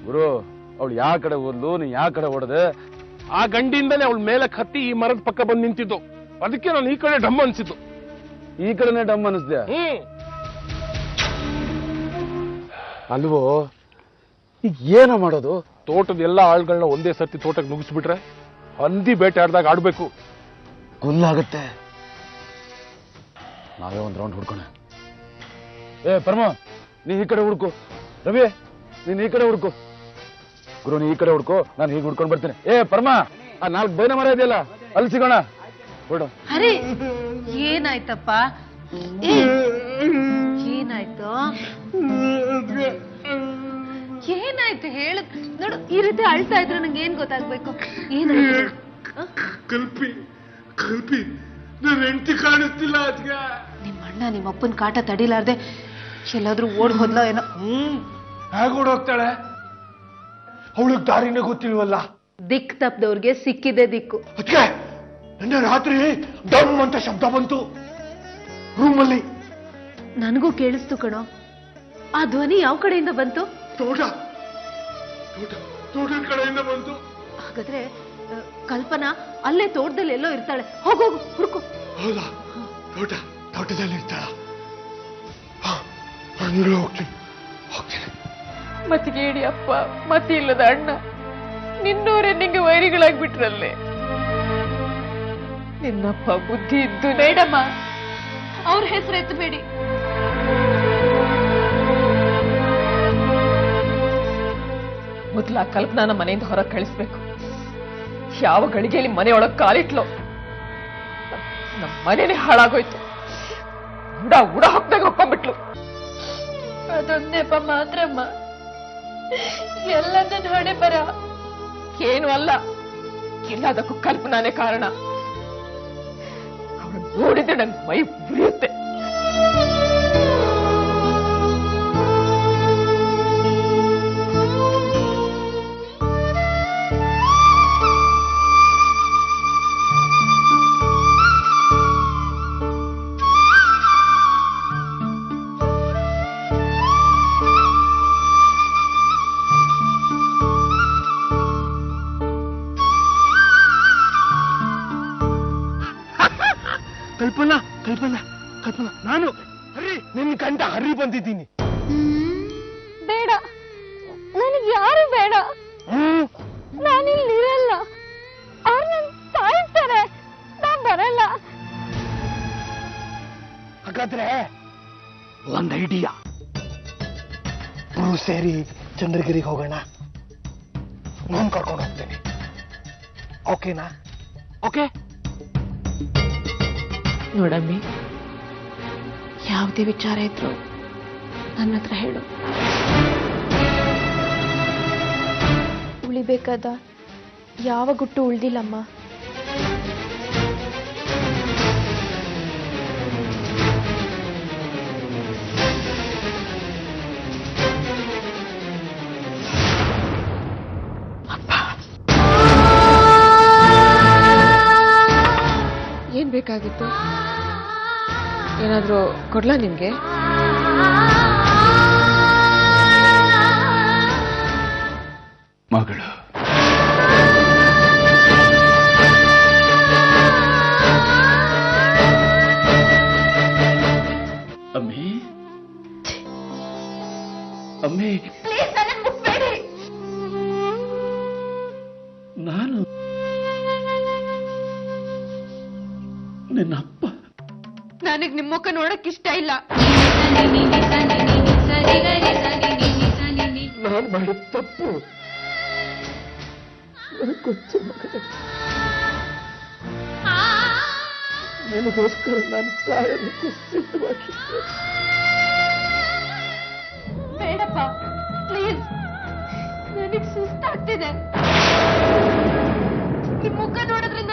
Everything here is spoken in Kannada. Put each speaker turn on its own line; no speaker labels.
ಗುರು ಅವಳು ಯಾವ ಕಡೆ ಓದ್ಲು ನೀ ಯಾವ ಕಡೆ ಓಡದೆ?
ಆ ಗಂಡಿಯಿಂದಲೇ ಅವಳ ಮೇಲೆ ಹತ್ತಿ ಈ ಮರದ ಪಕ್ಕ ಬಂದು ನಿಂತಿದ್ದು. ಅದಕ್ಕೆ ನಾನು ಈ ಕಡೆ ಡಮ್ ಅನ್ಸಿದ್ದು.
ಈ ಕಡೆನೆ ಡಮ್ ಅನಿಸ್ದೆ ಅಲ್ವೋ? ಈಗ ಏನೋ ಮಾಡೋದು?
ತೋಟದ ಎಲ್ಲಾ ಆಳ್ಗಳನ್ನ ಒಂದೇ ಸರ್ತಿ ತೋಟಕ್ಕೆ ನುಗ್ಗಿಸ್ಬಿಟ್ರೆ ಹಂದಿ ಬೇಟೆ ಆಡ್ದಾಗ ಆಡ್ಬೇಕು.
ಹುಲ್ಲಾಗತ್ತೆ. ನಾವೇ ಒಂದ್ ರೌಂಡ್ ಹುಡ್ಕೋಣ. ಪರಮ ನೀ ಈ ಕಡೆ ಹುಡ್ಕು. ರವಿ ನೀನ್ ಈ ಕಡೆ ಹುಡ್ಕು. ಗುರು ನೀ ಈ ಕಡೆ ಹುಡ್ಕೋ, ನಾನು ಹೀಗೆ ಹುಡ್ಕೊಂಡ್ ಬರ್ತೀನಿ. ಪರಮ ಆ 4 ಬೈನ ಮರ ಇದೆಯಲ್ಲ ಅಲ್ಲಿ ಸಿಗೋಣ. ಬಿಡು.
ಅರೆ ಏನಾಯ್ತಪ್ಪ? ಏನಾಯ್ತು? ಏನಾಯ್ತು ಹೇಳು. ನೋಡು ಈ ರೀತಿ ಅಳ್ತಾ ಇದ್ರೆ ನಂಗೆ ಏನ್ ಗೊತ್ತಾಗ್ಬೇಕು? ಏನಾಯ್ತು?
ಕಲ್ಪಿ ಕಲ್ಪಿ ನನ್ನ ಹೆಂಡತಿ ಕಾಣುತ್ತಿಲ್ಲ. ಅದ್ಗ
ನಿಮ್ಮ ಅಣ್ಣ ನಿಮ್ಮ ಅಪ್ಪನ ಕಾಟ ತಡಿಲಾರ್ದೆ ಎಲ್ಲಾದ್ರೂ ಓಡ್ ಹೋದ್ಲ ಏನೋ.
ಹೇಗೆ ಓಡೋಗ್ತಾಳೆ? ಅವಳಿಗೆ ದಾರಿನೇ ಗೊತ್ತಿಲ್ವಲ್ಲ.
ದಿಕ್ ತಪ್ಪದವ್ರಿಗೆ ಸಿಕ್ಕಿದೆ ದಿಕ್ಕು.
ಅದಕ್ಕೆ ನಿನ್ನೆ ರಾತ್ರಿ ಡಮ್ ಅಂತ ಶಬ್ದ ಬಂತು ರೂಮಲ್ಲಿ.
ನನಗೂ ಕೇಳಿಸ್ತು ಕಣೋ. ಆ ಧ್ವನಿ ಯಾವ ಕಡೆಯಿಂದ ಬಂತು?
ತೋಟದ ಕಡೆಯಿಂದ ಬಂತು.
ಹಾಗಾದ್ರೆ ಕಲ್ಪನಾ ಅಲ್ಲೇ ತೋಟದಲ್ಲಿ ಎಲ್ಲೋ ಇರ್ತಾಳೆ. ಹೋಗೋಗು ಹುಡುಕು.
ಹೌದಾ? ತೋಟದಲ್ಲಿ ಇರ್ತಾಳ? ಹೋಗ್ತೀನಿ.
ಮತ್ತಿಗೇಡಿ ಅಪ್ಪ ಮತ್ತೆ ಇಲ್ಲದ ಅಣ್ಣ ನಿನ್ನೋರೇ ನಿಂಗೆ ವೈರಿಗಳಾಗ್ಬಿಟ್ರಲ್ಲೇ. ನಿನ್ನಪ್ಪ ಬುದ್ಧಿ ಇದ್ದು.
ಬೇಡಮ್ಮ, ಅವ್ರ ಹೆಸರು ಎತ್ತಬೇಡಿ.
ಮೊದಲ ಕಲ್ಪನಾನ ಮನೆಯಿಂದ ಹೊರಗೆ ಕಳಿಸ್ಬೇಕು. ಯಾವ ಗಳಿಗೆಯಲ್ಲಿ ಮನೆಯೊಳಗೆ ಕಾಲಿಟ್ಲು ನಮ್ಮ ಮನೇನೆ ಹಾಳಾಗೋಯ್ತು. ಉಡ ಹೊಕ್ದಾಗ ಹೊಕ್ಕೊಂಡ್ಬಿಟ್ಲು. ಅದೊಂದೇಪ ಮಾತ್ರಮ್ಮ ಎಲ್ಲ ನನ್ನ ಹಣೆ ಬರ. ಏನು ಅಲ್ಲ, ಎಲ್ಲದಕ್ಕೂ ಕಲ್ಪನಾನೇ ಕಾರಣ. ಅವಳು ನೋಡಿದ್ರೆ ನಂಗೆ ಮೈ ಉರಿಯುತ್ತೆ.
ಕಲ್ಪನಾ ನಾನು ಹರಿ ನಿನ್ನ ಕಂಡ ಹರಿ ಬಂದಿದ್ದೀನಿ.
ಬೇಡ, ನನಗೆ ಯಾರು ಬೇಡ. ನಾನಿಲ್ಲಿರಲ್ಲ. ಅವ್ರು ನನ್ ಸಾಯಿಸ್ತಾರೆ. ನಾನ್ ಬರಲ್ಲ.
ಹಾಗಾದ್ರೆ ಒಂದ್ ಐಡಿಯಾ. ಸೇರಿ ಚಂದ್ರಗಿರಿಗೆ ಹೋಗೋಣ. ನಾನು ಕರ್ಕೊಂಡು ಹೋಗ್ತೇನೆ. ಓಕೆನಾ? ಓಕೆ.
ನೋಡಮ್ಮಿ, ಯಾವುದೇ ವಿಚಾರ ಇದ್ರು ನನ್ನ ಹತ್ರ ಹೇಳು.
ಉಳಿಬೇಕಾದ ಯಾವ ಗುಟ್ಟು ಉಳ್ದಿಲ್ಲಮ್ಮ.
ಏನ್ ಬೇಕಾಗಿತ್ತು? ಏನಾದ್ರೂ ಕೊಡ್ಲಾ ನಿಮ್ಗೆ?
ಮಗಳು ಅಮ್ಮಿ ಅಮ್ಮಿ ನಾನು ನಿನ್ನಪ್ಪ.
ನನಗ್ ನಿಮ್ ಮುಖ ನೋಡಕ್ ಇಷ್ಟ ಇಲ್ಲ.
ನಾನು ಮಾಡಿದ ತಪ್ಪು ನನಗೆ ಗೊತ್ತು ಮಗನೇ. ನಿನಗೋಸ್ಕರ ನಾನು ಸಾಯೋದಕ್ಕೆ ಸಿದ್ಧವಾಗಿದ್ದೆ.
ಬೇಡಪ್ಪ ಪ್ಲೀಸ್, ನನಗೆ ಸುಸ್ತಾಗ್ತಿದೆ. ಈ ಮುಖ ನೋಡೋದ್ರಿಂದ